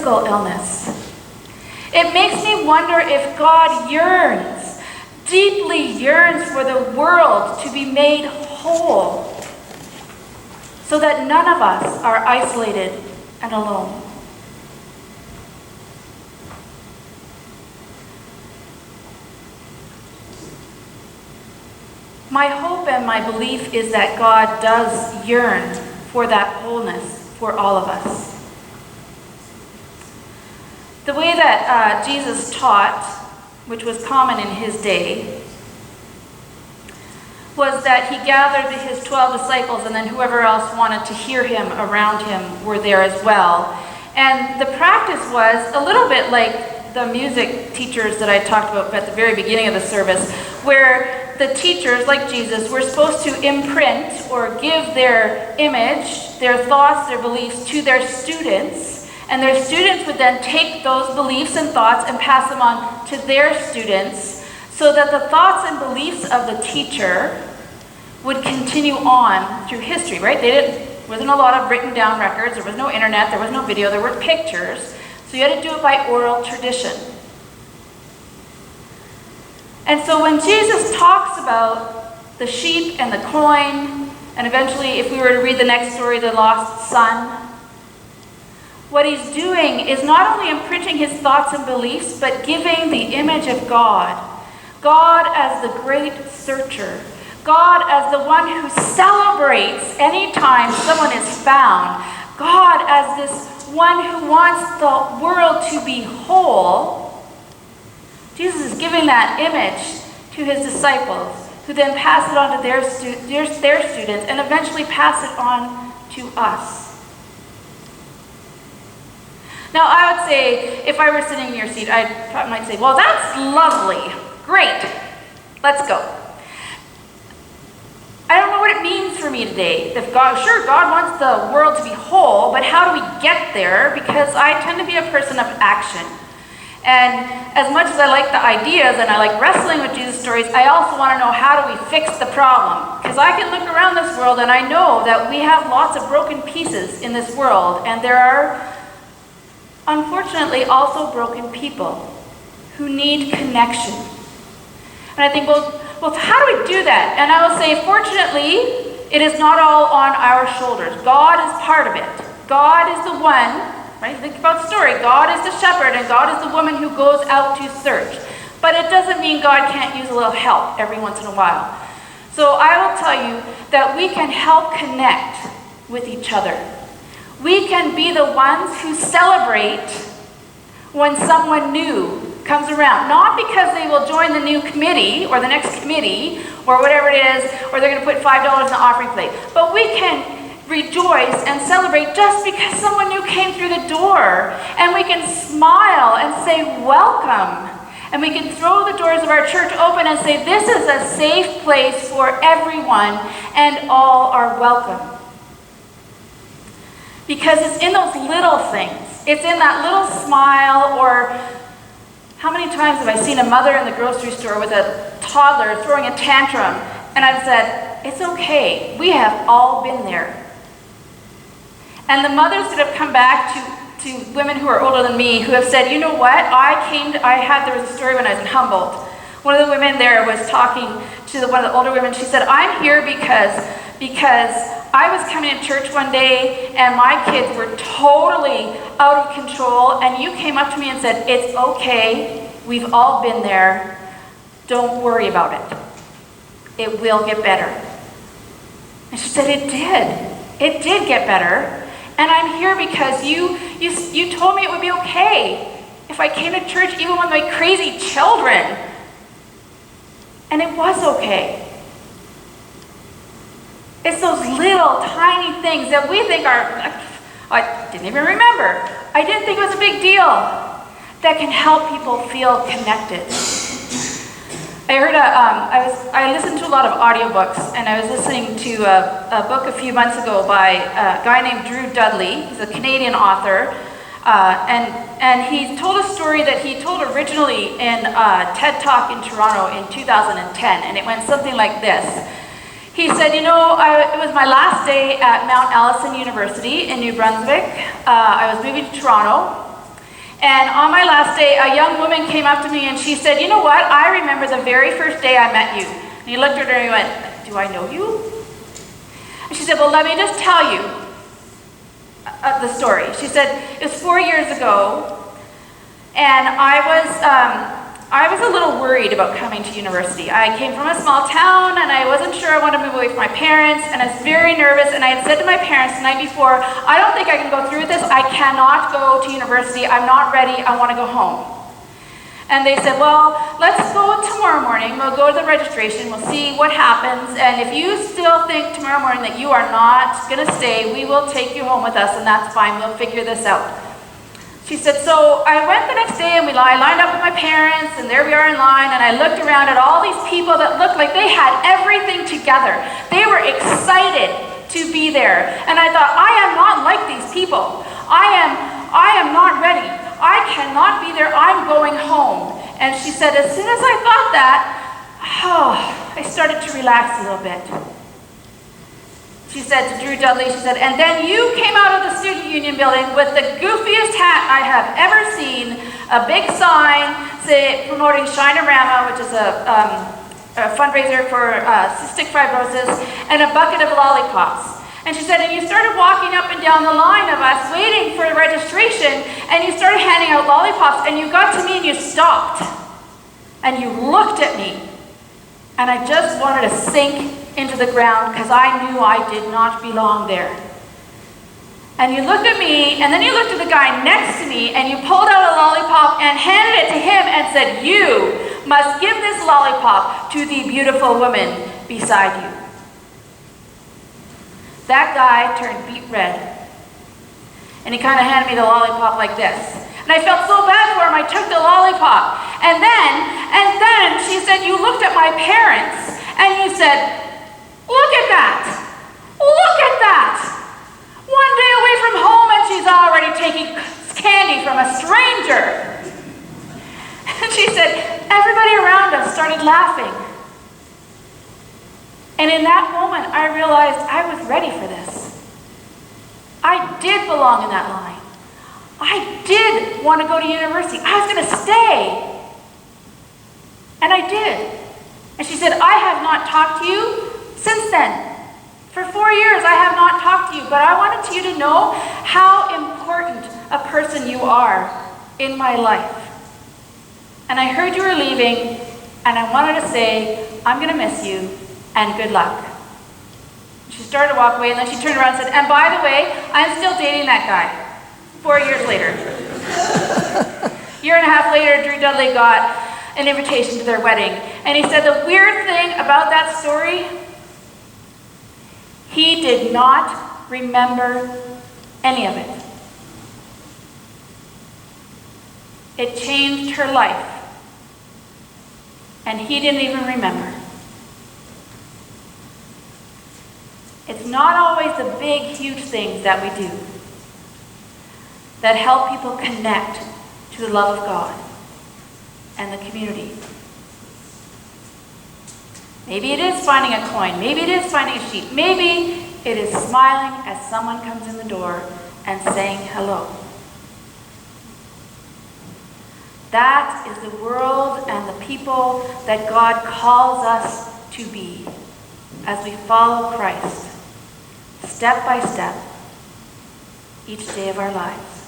physical illness. It makes me wonder if God deeply yearns for the world to be made whole, so that none of us are isolated and alone. My hope and my belief is that God does yearn for that wholeness for all of us. The way that Jesus taught, which was common in his day, was that he gathered his 12 disciples, and then whoever else wanted to hear him around him were there as well. And the practice was a little bit like the music teachers that I talked about at the very beginning of the service, where the teachers, like Jesus, were supposed to imprint or give their image, their thoughts, their beliefs to their students, and their students would then take those beliefs and thoughts and pass them on to their students, so that the thoughts and beliefs of the teacher would continue on through history, right? There wasn't a lot of written down records, there was no internet, there was no video, there were pictures, so you had to do it by oral tradition. And so when Jesus talks about the sheep and the coin, and eventually, if we were to read the next story, the lost son, what he's doing is not only imprinting his thoughts and beliefs, but giving the image of God. God as the great searcher. God as the one who celebrates anytime someone is found. God as this one who wants the world to be whole. Jesus is giving that image to his disciples, who then pass it on to their students, and eventually pass it on to us. Now, I would say, if I were sitting in your seat, I probably might say, well, that's lovely. Great. Let's go. I don't know what it means for me today. If God wants the world to be whole, but how do we get there? Because I tend to be a person of action. And as much as I like the ideas and I like wrestling with Jesus stories, I also want to know, how do we fix the problem? Because I can look around this world and I know that we have lots of broken pieces in this world, and there are unfortunately also broken people who need connection. And I think, well, how do we do that? And I will say, fortunately, it is not all on our shoulders. God is part of it. God is the one, right? Think about the story. God is the shepherd, and God is the woman who goes out to search. But it doesn't mean God can't use a little help every once in a while. So I will tell you that we can help connect with each other. We can be the ones who celebrate when someone new comes around. Not because they will join the new committee or the next committee or whatever it is, or they're going to put $5 in the offering plate. But we can rejoice and celebrate just because someone new came through the door. And we can smile and say, welcome. And we can throw the doors of our church open and say, this is a safe place for everyone, and all are welcome. Because it's in those little things. It's in that little smile, or how many times have I seen a mother in the grocery store with a toddler throwing a tantrum, and I've said, it's okay, we have all been there. And the mothers that have come back to women who are older than me, who have said, you know what, there was a story when I was in Humboldt. One of the women there was talking to one of the older women. She said, I'm here because I was coming to church one day and my kids were totally out of control, and you came up to me and said, it's okay, we've all been there, don't worry about it. It will get better. And she said, it did get better. And I'm here because you told me it would be okay if I came to church even with my crazy children. And it was okay. It's those little tiny things that we think are, I didn't even remember. I didn't think it was a big deal, that can help people feel connected. I heard I listened to a lot of audiobooks, and I was listening to a book a few months ago by a guy named Drew Dudley. He's a Canadian author, and he told a story that he told originally in a TED Talk in Toronto in 2010, and it went something like this. He said, it was my last day at Mount Allison University in New Brunswick. I was moving to Toronto, And on my last day, a young woman came up to me and she said, you know what? I remember the very first day I met you. And he looked at her and he went, do I know you? And she said, well, let me just tell you the story. She said, it was 4 years ago, and I was a little worried about coming to university. I came from a small town, and I wasn't sure I wanted to move away from my parents, and I was very nervous, and I had said to my parents the night before, I don't think I can go through with this. I cannot go to university. I'm not ready. I want to go home. And they said, well, let's go tomorrow morning. We'll go to the registration. We'll see what happens. And if you still think tomorrow morning that you are not going to stay, we will take you home with us, and that's fine. We'll figure this out. She said, so I went the next day, and I lined up with my parents, and there we are in line, and I looked around at all these people that looked like they had everything together. They were excited to be there. And I thought, I am not like these people. I am not ready. I cannot be there. I'm going home. And she said, as soon as I thought that, I started to relax a little bit. She said to Drew Dudley, she said, and then you came out of the student union building with the goofiest hat I have ever seen, a big sign promoting Shine-A-Rama, which is a fundraiser for cystic fibrosis, and a bucket of lollipops. And she said, and you started walking up and down the line of us waiting for the registration, and you started handing out lollipops, and you got to me and you stopped. And you looked at me, and I just wanted to sink into the ground because I knew I did not belong there. And you looked at me, and then you looked at the guy next to me, and you pulled out a lollipop and handed it to him and said, you must give this lollipop to the beautiful woman beside you. That guy turned beet red, and he kind of handed me the lollipop like this. And I felt so bad for him, I took the lollipop. And then she said, you looked at my parents, and you said, look at that, look at that. One day away from home, and she's already taking candy from a stranger. And she said, everybody around us started laughing. And in that moment, I realized I was ready for this. I did belong in that line. I did want to go to university. I was going to stay. And I did. And she said, I have not talked to you since then. For 4 years, I have not talked to you, but I wanted you to know how important a person you are in my life. And I heard you were leaving, and I wanted to say, I'm going to miss you, and good luck. She started to walk away, and then she turned around and said, and by the way, I'm still dating that guy. 4 years later. A year and a half later, Drew Dudley got an invitation to their wedding. And he said the weird thing about that story, he did not remember any of it. It changed her life. And he didn't even remember. It's not always the big, huge things that we do that help people connect to the love of God and the community. Maybe it is finding a coin. Maybe it is finding a sheep. Maybe it is smiling as someone comes in the door and saying hello. That is the world and the people that God calls us to be as we follow Christ, step by step, each day of our lives.